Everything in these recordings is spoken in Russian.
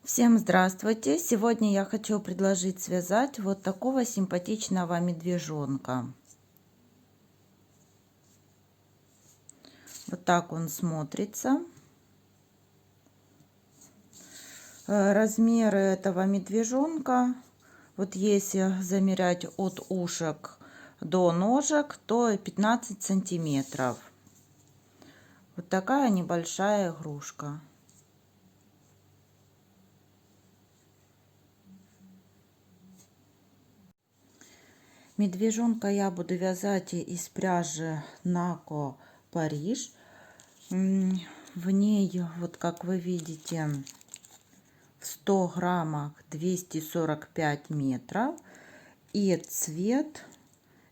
Всем здравствуйте! Сегодня я хочу предложить связать вот такого симпатичного медвежонка. Вот так он смотрится. Размеры этого медвежонка, вот если замерять от ушек до ножек, то 15 сантиметров. Вот такая небольшая игрушка. Медвежонка я буду вязать из пряжи Нако Париж. В ней, вот как вы видите, в 100 граммах 245 метров и цвет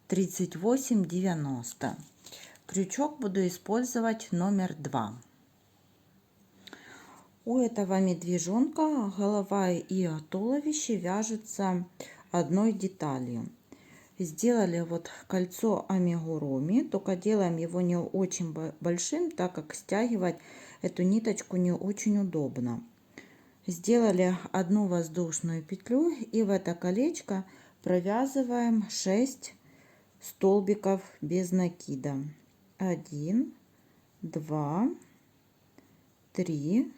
38,90. Крючок буду использовать номер 2. У этого медвежонка голова и туловище вяжется одной деталью. Сделали вот кольцо амигуруми, только делаем его не очень большим, так как стягивать эту ниточку не очень удобно. Сделали одну воздушную петлю и в это колечко провязываем 6 столбиков без накида. 1, 2, 3,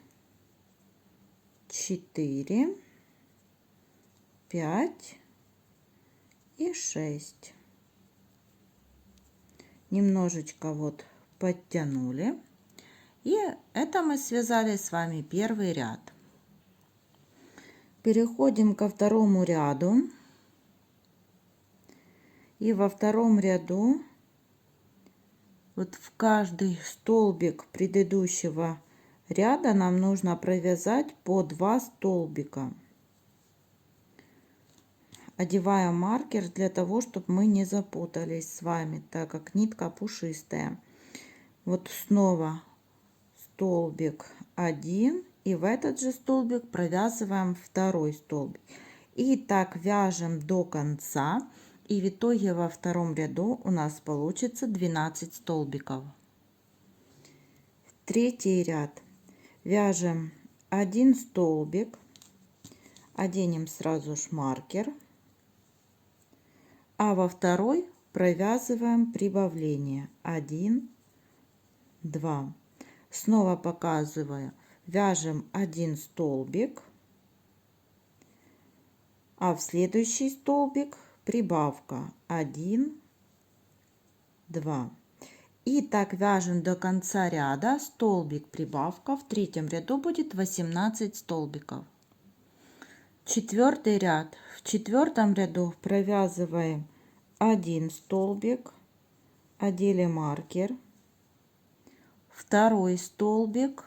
4, 5 и 6. Немножечко вот подтянули. И это мы связали с вами первый ряд. Переходим ко второму ряду. И во втором ряду вот в каждый столбик предыдущего ряда нам нужно провязать по 2 столбика. Одеваем маркер для того, чтобы мы не запутались с вами, так как нитка пушистая. Вот снова столбик 1 и в этот же столбик провязываем второй столбик. И так вяжем до конца. И в итоге во втором ряду у нас получится 12 столбиков. Третий ряд вяжем 1 столбик, оденем сразу ж маркер, а во второй провязываем прибавление 1, 2. Снова показываю, вяжем 1 столбик, а в следующий столбик прибавка 1, 2. И так вяжем до конца ряда, столбик прибавка. В третьем ряду будет 18 столбиков. Четвертый ряд. В четвертом ряду провязываем 1 столбик, одели маркер, второй столбик,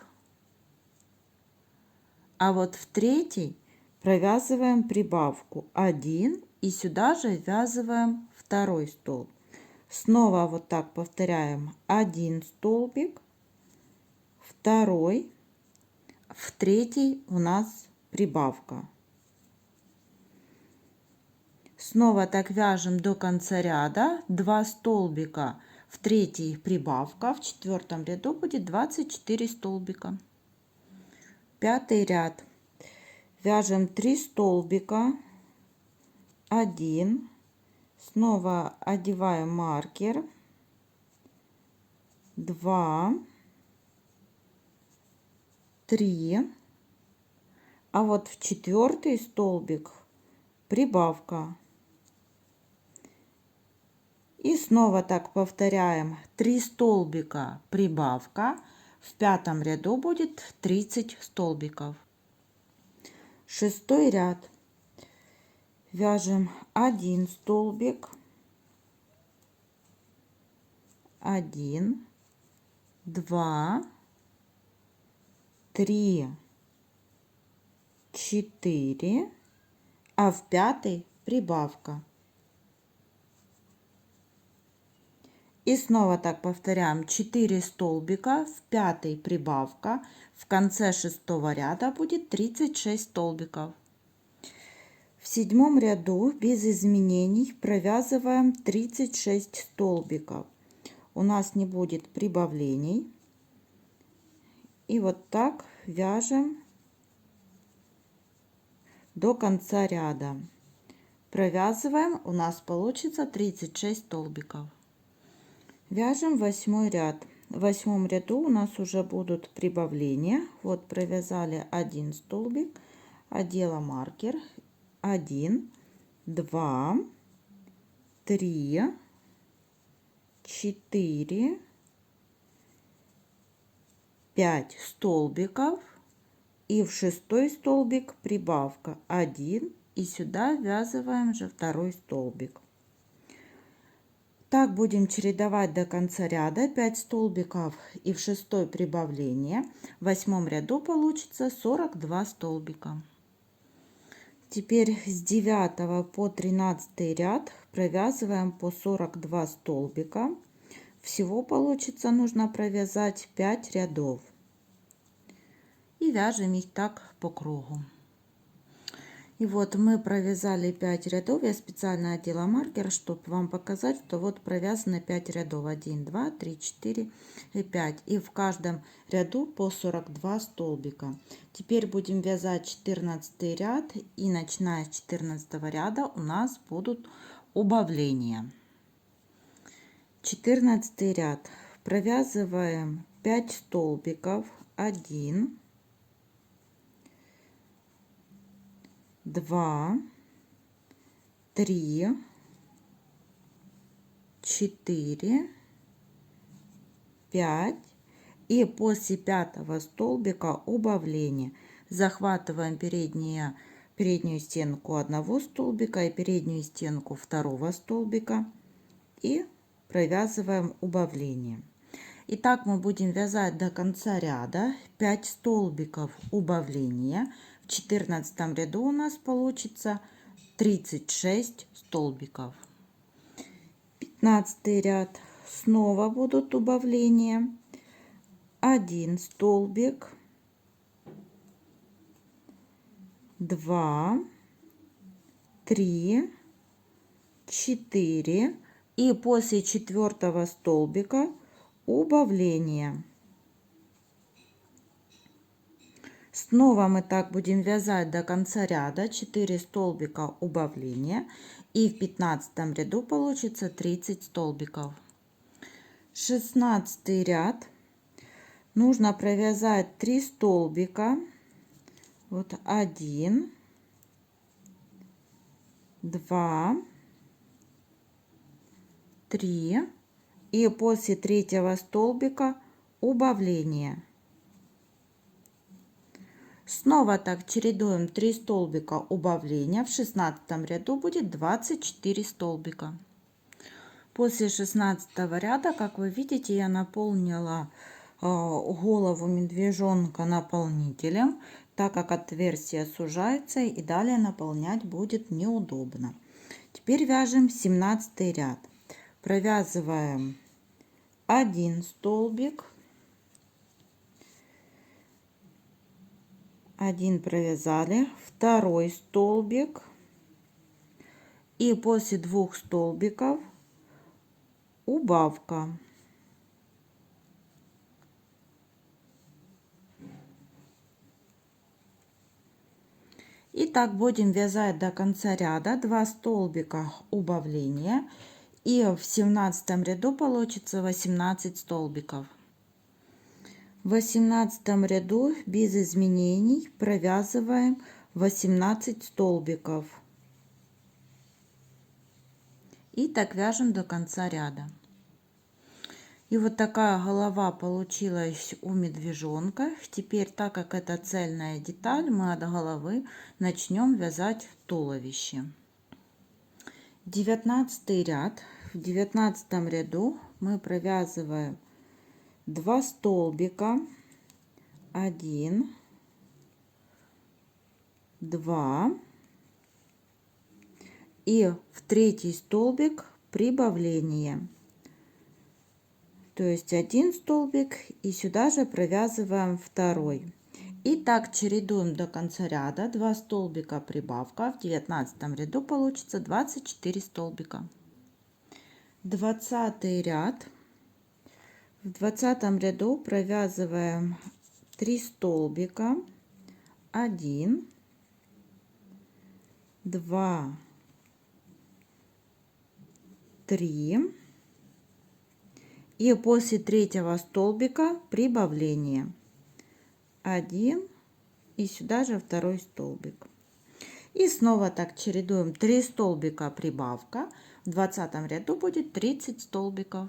а вот в третий провязываем прибавку 1 и сюда же ввязываем второй столбик. Снова вот так повторяем: 1 столбик, второй, в третий у нас прибавка. Снова так вяжем до конца ряда, 2 столбика, в третий прибавка, в четвертом ряду будет 24 столбика. Пятый ряд вяжем 3 столбика, 1, снова одеваем маркер, 2, 3, а вот в четвертый столбик прибавка. И снова так повторяем: 3 столбика прибавка, в пятом ряду будет 30 столбиков. Шестой ряд вяжем 1 столбик, 1, 2, 3, 4, а в пятый прибавка. И снова так повторяем: 4 столбика, в пятый прибавка, в конце шестого ряда будет 36 столбиков. В седьмом ряду без изменений провязываем 36 столбиков. У нас не будет прибавлений. И вот так вяжем до конца ряда. Провязываем, у нас получится 36 столбиков. Вяжем 8 ряд. В 8 ряду у нас уже будут прибавления. Вот провязали 1 столбик, одела маркер, 1, 2, 3, 4, 5 столбиков, и в 6 столбик прибавка 1, и сюда ввязываем же 2 столбик. Так будем чередовать до конца ряда. 5 столбиков и в 6 прибавление. В 8 ряду получится 42 столбика. Теперь с 9 по 13 ряд провязываем по 42 столбика. Всего получится, нужно провязать 5 рядов. И вяжем их так по кругу. И вот мы провязали 5 рядов. Я специально одела маркер, чтобы вам показать, что вот провязано 5 рядов. 1, 2, 3, 4 и 5. И в каждом ряду по 42 столбика. Теперь будем вязать 14 ряд. И начиная с 14 ряда у нас будут убавления. 14 ряд. Провязываем 5 столбиков. 1, 2, 3, 4, 5. И после 5 столбика убавление. Захватываем переднюю стенку одного столбика и переднюю стенку второго столбика и провязываем убавление. И так мы будем вязать до конца ряда. 5 столбиков убавления. В 14 ряду у нас получится 36 столбиков. 15 ряд. Снова будут убавления. 1 столбик, 2, 3, 4. И после 4 столбика убавление. Снова мы так будем вязать до конца ряда. 4 столбика убавления. И в 15 ряду получится 30 столбиков. 16 ряд. Нужно провязать 3 столбика. Вот 1, 2, 3. И после 3 столбика убавление. Снова так чередуем 3 столбика убавления. В 16 ряду будет 24 столбика. После 16 ряда, как вы видите, я наполнила голову медвежонка наполнителем, так как отверстие сужается и далее наполнять будет неудобно. Теперь вяжем 17 ряд. Провязываем 1 столбик, 1 провязали, 2 столбик, и после 2 столбиков убавка. И так будем вязать до конца ряда. 2 столбика убавления, и в 17 ряду получится 18 столбиков. В 18 ряду без изменений провязываем 18 столбиков. И так вяжем до конца ряда. И вот такая голова получилась у медвежонка. Теперь, так как это цельная деталь, мы от головы начнем вязать туловище. 19 ряд. В 19 ряду мы провязываем 2 столбика, 1, 2, и в 3 столбик прибавление. То есть 1 столбик, и сюда же провязываем 2. И так чередуем до конца ряда. 2 столбика прибавка. В 19 ряду получится 24 столбика. 20 ряд. В 20 ряду провязываем 3 столбика, 1, 2, 3. И после третьего столбика прибавление. 1 и сюда же второй столбик. И снова так чередуем 3 столбика прибавка. В 20 ряду будет 30 столбиков.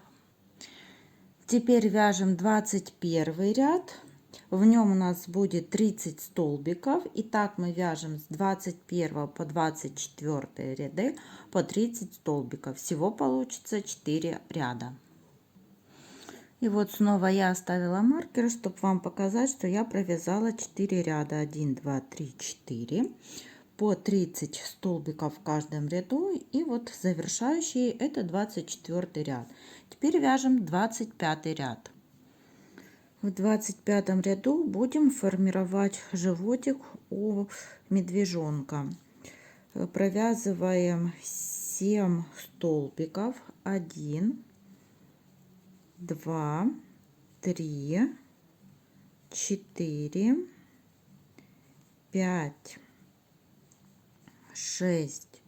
Теперь вяжем 21 ряд. В нем у нас будет 30 столбиков. И так мы вяжем с 21 по 24 ряды по 30 столбиков. Всего получится 4 ряда. И вот снова я оставила маркер, чтобы вам показать, что я провязала 4 ряда. 1, 2, 3, 4. По 30 столбиков в каждом ряду. И вот завершающий это 24 ряд. Теперь вяжем 25 ряд. В 25 ряду будем формировать животик у медвежонка. Провязываем 7 столбиков. 1, 2, 3, 4, 5, 6,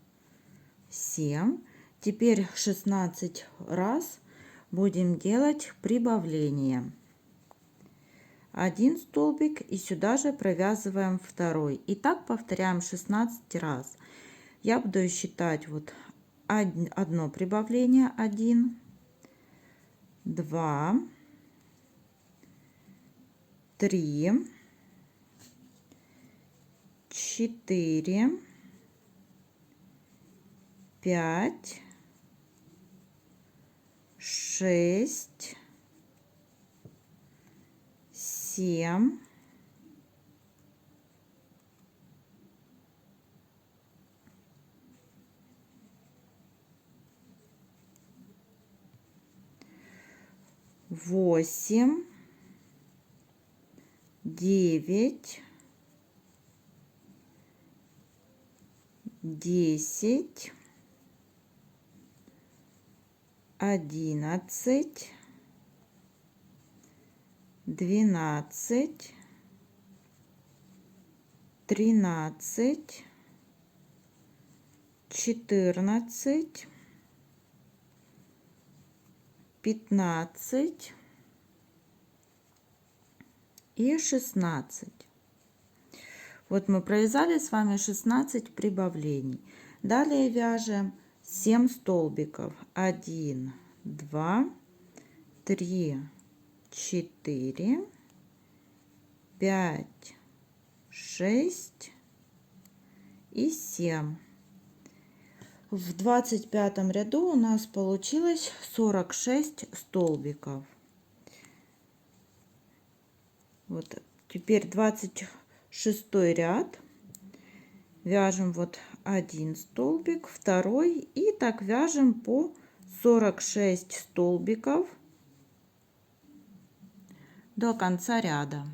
7. Теперь 16 раз будем делать прибавление. 1 столбик и сюда же провязываем второй. И так повторяем 16 раз. Я буду считать вот одно прибавление. 1, 2, 3, 4, 5, 6, 7, 8, 9, 10, 11, 12, 13, 14, 15 и 16. Вот мы провязали с вами 16 прибавлений. Далее вяжем 7 столбиков. 1, 2, 3, 4, 5, 6 и 7. В 25 ряду у нас получилось 46 столбиков. Вот теперь 26 ряд. Вяжем вот 1 столбик, второй, и так вяжем по 46 столбиков до конца ряда.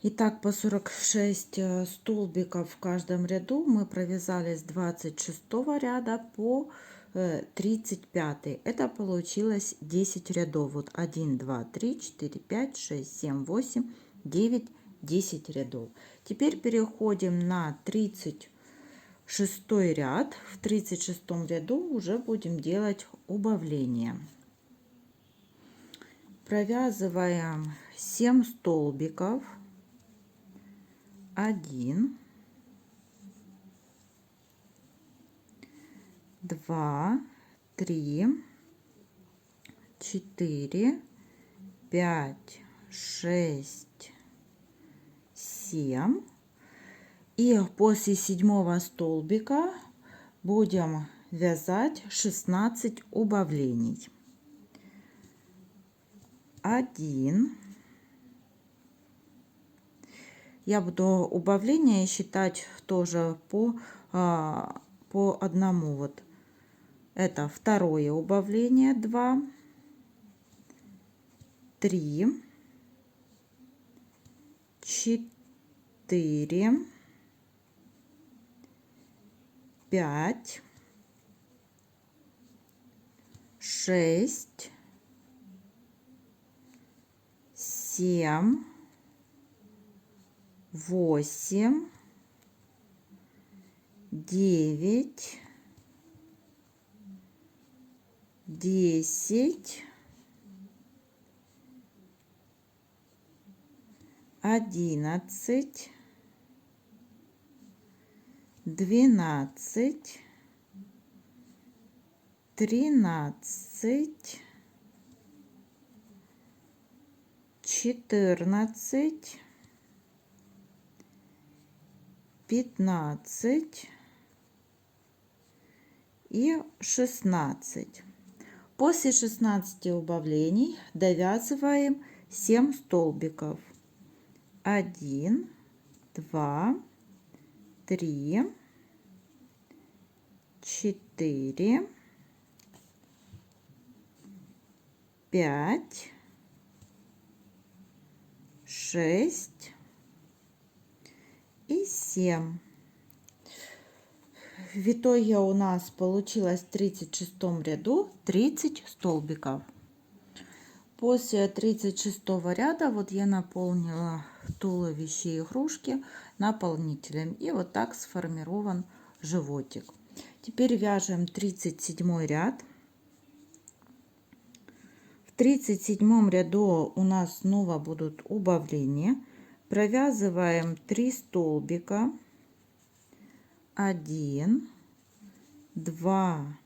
Итак, по 46 столбиков в каждом ряду мы провязали с 26 ряда по 35. Это получилось 10 рядов. Вот 1, 2, 3, 4, 5, 6, 7, 8, 9, 10 рядов. Теперь переходим на 36 ряд. В 36 ряду уже будем делать убавление. Провязываем 7 столбиков. 1, 2, 3, 4, 5, 6, 7. И после 7 столбика будем вязать 16 убавлений. 1. Я буду убавление считать тоже по одному. Вот это второе убавление. 2, 3, 4, 5, 6, 7, 8, 9, 10, 11, 12, 13, 14, 15 и 16. После 16 убавлений довязываем 7 столбиков. 1, 2, 3, 4, 5, 6 и 7. В итоге у нас получилось в 36 ряду 30 столбиков. После 36 ряда вот я наполнила туловище игрушки наполнителем, и вот так сформирован животик. Теперь вяжем 37 ряд. В 37 ряду у нас снова будут убавления. Провязываем 3 столбика. 1, 2,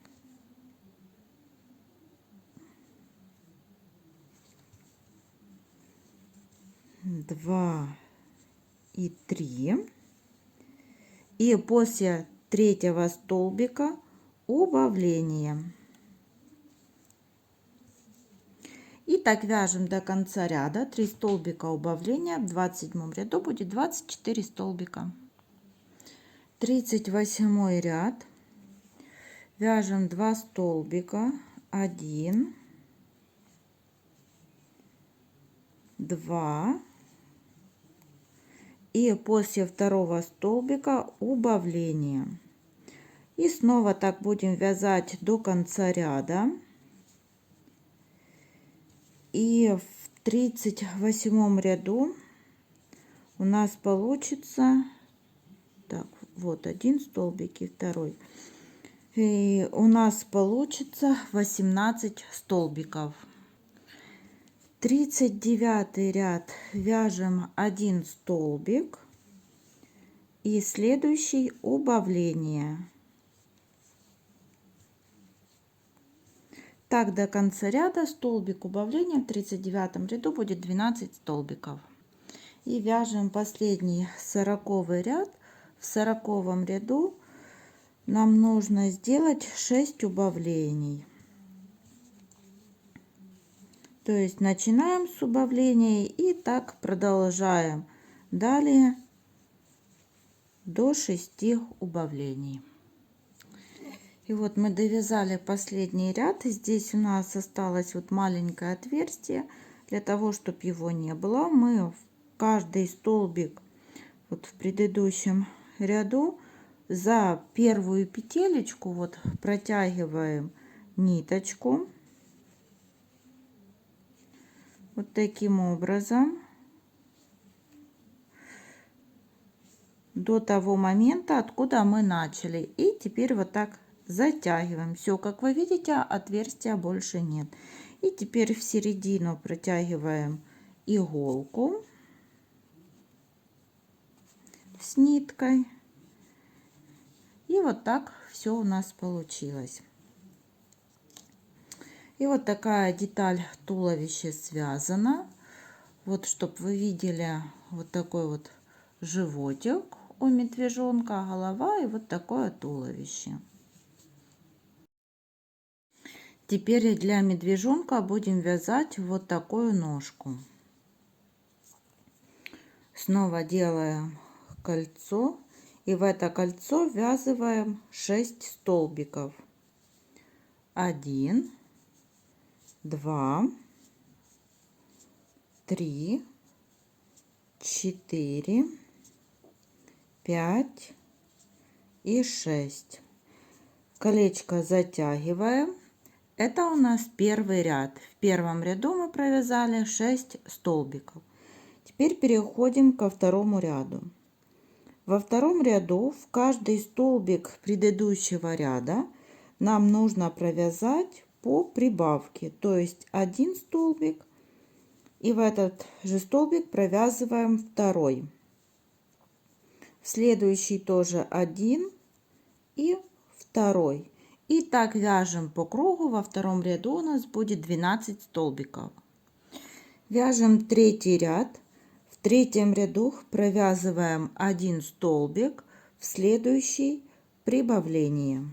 2 и 3. И после третьего столбика убавление. И так вяжем до конца ряда. 3 столбика убавления. В 27 ряду будет 24 столбика. 38 ряд. Вяжем 2 столбика. 1, 2. И после второго столбика убавление. И снова так будем вязать до конца ряда. И в 38 ряду у нас получится, так, вот один столбик и второй. И у нас получится 18 столбиков. 39 ряд вяжем 1 столбик и следующий убавление. Так до конца ряда столбик убавления. В 39 ряду будет 12 столбиков. И вяжем последний 40 ряд. В 40 ряду нам нужно сделать 6 убавлений. То есть начинаем с убавления и так продолжаем далее до 6 убавлений. И вот мы довязали последний ряд. И здесь у нас осталось вот маленькое отверстие. Для того, чтобы его не было, мы в каждый столбик вот в предыдущем ряду за первую петелечку вот протягиваем ниточку. Вот таким образом до того момента, откуда мы начали. И теперь вот так затягиваем. Все, как вы видите, отверстия больше нет. И теперь в середину протягиваем иголку с ниткой. И вот так все у нас получилось. И вот такая деталь туловища связана. Вот, чтобы вы видели, вот такой вот животик у медвежонка, голова и вот такое туловище. Теперь для медвежонка будем вязать вот такую ножку. Снова делаем кольцо, и в это кольцо ввязываем 6 столбиков. 1, 2, 3, 4, 5 и 6. Колечко затягиваем. Это у нас первый ряд. В первом ряду мы провязали 6 столбиков. Теперь переходим ко второму ряду. Во втором ряду в каждый столбик предыдущего ряда нам нужно провязать по прибавке, то есть один столбик, и в этот же столбик провязываем второй. В следующий тоже один и второй. И так вяжем по кругу. Во втором ряду у нас будет 12 столбиков. Вяжем третий ряд. В третьем ряду провязываем один столбик, в следующий прибавление.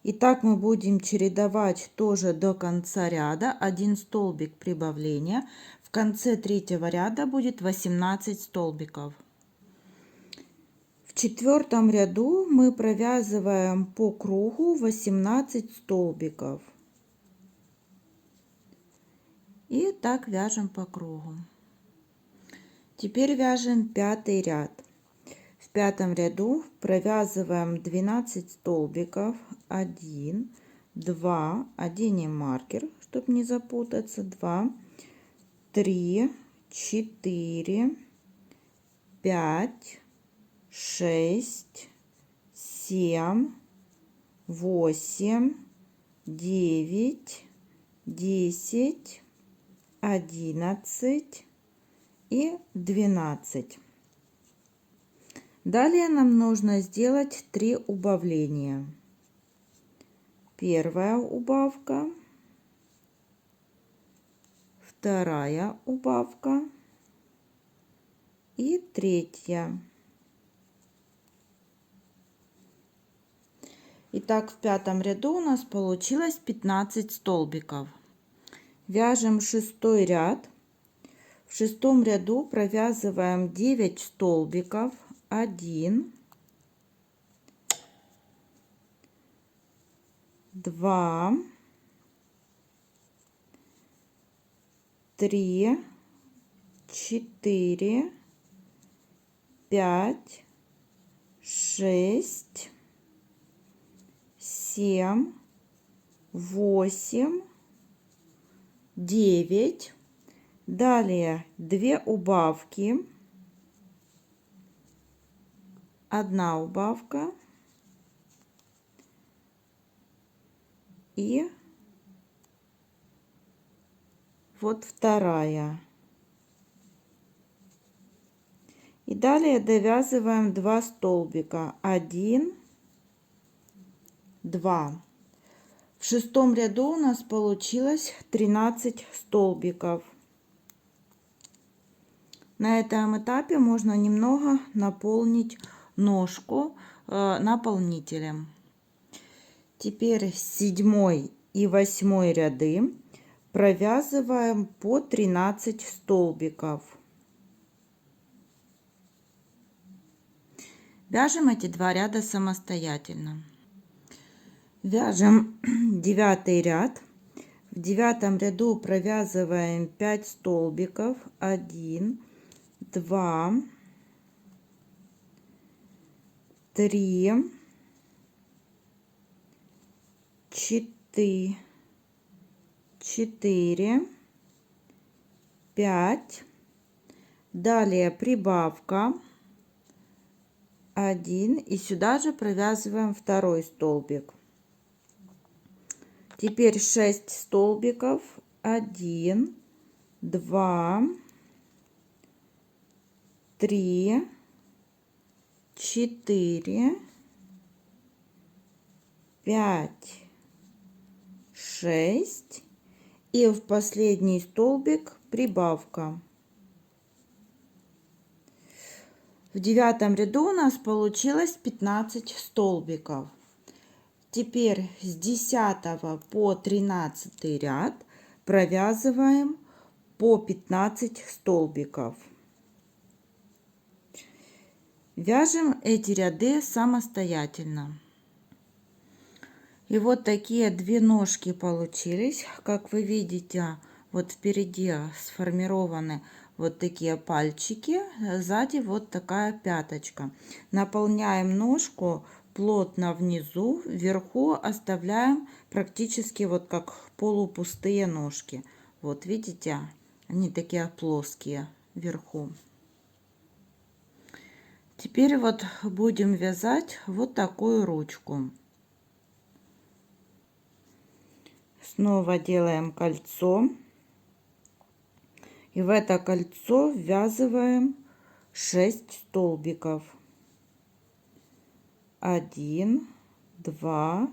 И так мы будем чередовать тоже до конца ряда. Один столбик прибавления. В конце третьего ряда будет 18 столбиков. В четвертом ряду мы провязываем по кругу 18 столбиков. И так вяжем по кругу. Теперь вяжем пятый ряд. В пятом ряду провязываем 12 столбиков. 1, 2, оденем маркер, чтобы не запутаться. 2, 3, 4, 5, 6, 7, 8, 9, 10, 11 и 12. Далее нам нужно сделать 3 убавления. Первая убавка, вторая убавка и третья. Итак, в пятом ряду у нас получилось 15 столбиков. Вяжем шестой ряд. В шестом ряду провязываем 9 столбиков. 1, 2, 3, 4, 5, 6, 7, 8, 9. Далее 2 убавки. Одна убавка и вот вторая. И далее довязываем 2 столбика. 1, 2. В шестом ряду у нас получилось 13 столбиков. На этом этапе можно немного наполнить ножку наполнителем. Теперь 7 и 8 ряды провязываем по 13 столбиков. Вяжем эти 2 ряда самостоятельно. Вяжем 9 ряд. В 9 ряду провязываем 5 столбиков. 1, 2, 3, 4, 5. Далее прибавка 1 и сюда же провязываем второй столбик. Теперь 6 столбиков. 1, 2, 3, 4, 5, 6 и в последний столбик прибавка. В 9 ряду у нас получилось 15 столбиков. Теперь с 10 по 13 ряд провязываем по 15 столбиков. Вяжем эти ряды самостоятельно. И вот такие 2 ножки получились. Как вы видите, вот впереди сформированы вот такие пальчики, сзади вот такая пяточка. Наполняем ножку плотно внизу, вверху оставляем практически вот как полупустые ножки. Вот видите, они такие плоские вверху. Теперь вот будем вязать вот такую ручку. Снова делаем кольцо. И в это кольцо ввязываем 6 столбиков. 1, 2,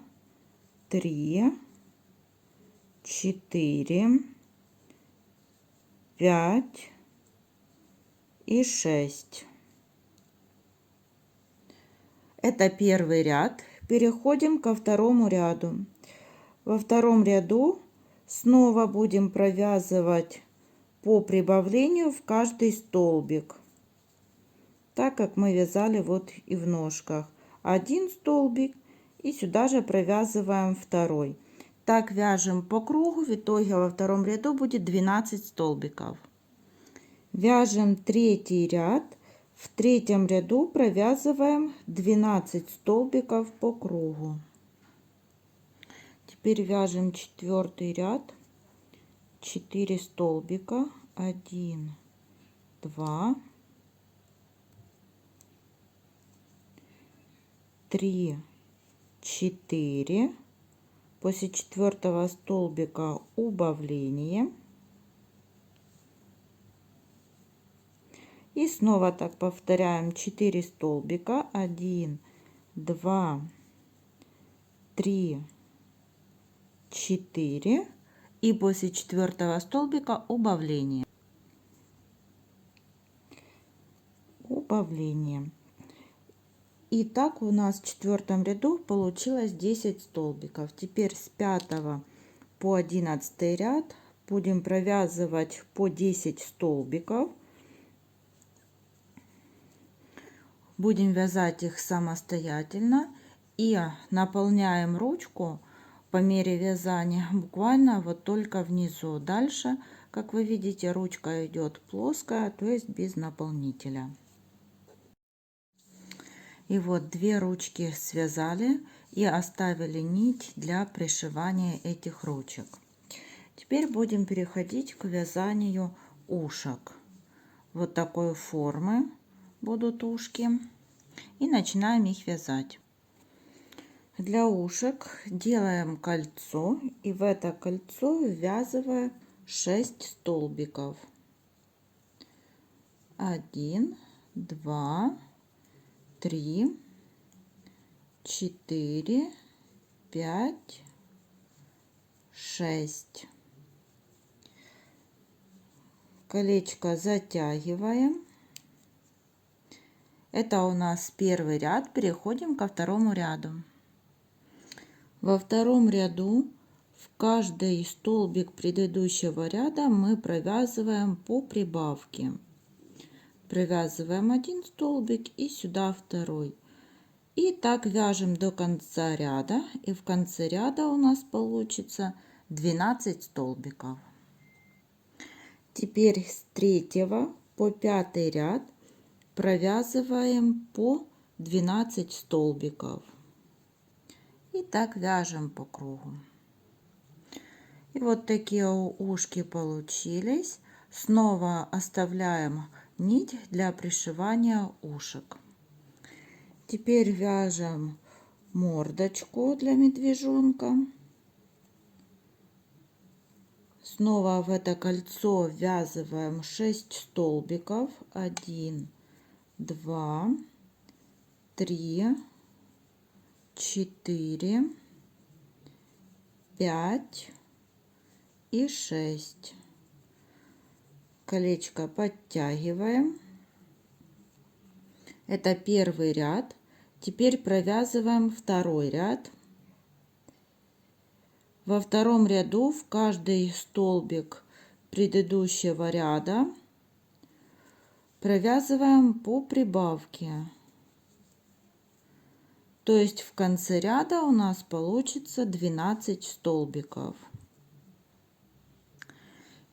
3, 4, 5 и 6. Это первый ряд. Переходим ко второму ряду. Во втором ряду снова будем провязывать по прибавлению в каждый столбик, так как мы вязали вот и в ножках. Один столбик и сюда же провязываем второй. Так вяжем по кругу. В итоге во втором ряду будет 12 столбиков. Вяжем третий ряд. В третьем ряду провязываем 12 столбиков по кругу. Теперь вяжем четвертый ряд. 4 столбика. 1, 2, 3, 4. После четвертого столбика убавление. И снова так повторяем 4 столбика. 1, 2, 3, 4. И после четвертого столбика убавление. Убавление. И так у нас в четвертом ряду получилось 10 столбиков. Теперь с 5 по 11 ряд будем провязывать по 10 столбиков. Будем вязать их самостоятельно и наполняем ручку по мере вязания буквально вот только внизу. Дальше, как вы видите, ручка идет плоская, то есть без наполнителя. И вот 2 ручки связали и оставили нить для пришивания этих ручек. Теперь будем переходить к вязанию ушек. Вот такой формы будут ушки. И начинаем их вязать. Для ушек делаем кольцо и в это кольцо ввязываем 6 столбиков. 1, 2, 3, 4, 5, 6. Колечко затягиваем. Это у нас первый ряд. Переходим ко второму ряду. Во втором ряду в каждый столбик предыдущего ряда мы провязываем по прибавке. Провязываем один столбик и сюда второй. И так вяжем до конца ряда. И в конце ряда у нас получится 12 столбиков. Теперь с 3 по 5 ряд провязываем по 12 столбиков. И так вяжем по кругу. И вот такие ушки получились. Снова оставляем нить для пришивания ушек. Теперь вяжем мордочку для медвежонка. Снова в это кольцо ввязываем 6 столбиков. 1, 2, 3, 4, 5 и 6. Колечко подтягиваем. Это первый ряд. Теперь провязываем второй ряд. Во втором ряду в каждый столбик предыдущего ряда провязываем по прибавке. То есть в конце ряда у нас получится 12 столбиков.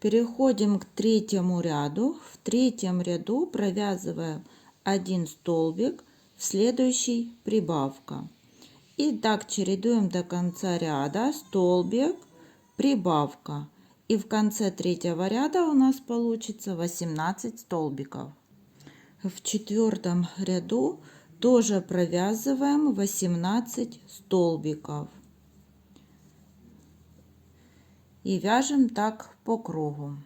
Переходим к третьему ряду. В третьем ряду провязываем один столбик, в следующий прибавка. И так чередуем до конца ряда: столбик, прибавка. И в конце третьего ряда у нас получится 18 столбиков. В 4 ряду тоже провязываем 18 столбиков и вяжем так по кругу.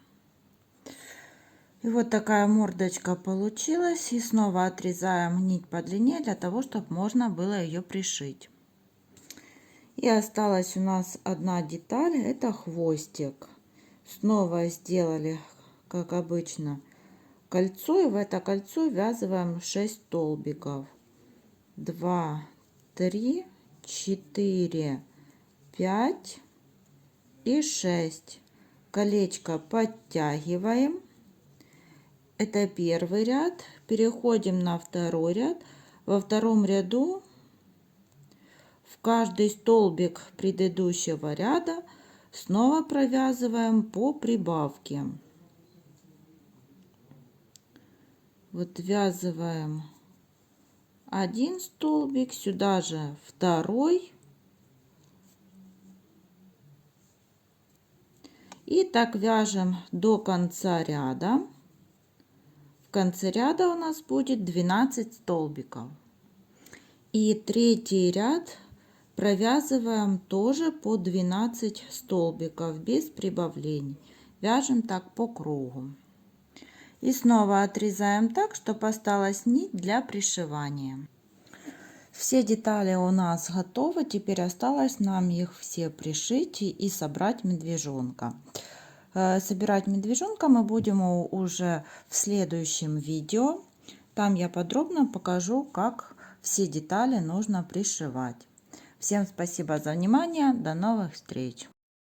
И вот такая мордочка получилась. И снова отрезаем нить по длине для того, чтобы можно было ее пришить. И осталась у нас одна деталь, это хвостик. Снова сделали, как обычно, кольцо, и в это кольцо ввязываем 6 столбиков. 2, 3, 4, 5 и 6. Колечко подтягиваем. Это первый ряд. Переходим на второй ряд. Во втором ряду в каждый столбик предыдущего ряда снова провязываем по прибавке. Вот ввязываем один столбик, сюда же второй. И так вяжем до конца ряда. В конце ряда у нас будет 12 столбиков. И третий ряд провязываем тоже по 12 столбиков без прибавлений. Вяжем так по кругу. И снова отрезаем так, чтобы осталась нить для пришивания. Все детали у нас готовы. Теперь осталось нам их все пришить и собрать медвежонка. Собирать медвежонка мы будем уже в следующем видео. Там я подробно покажу, как все детали нужно пришивать. Всем спасибо за внимание. До новых встреч!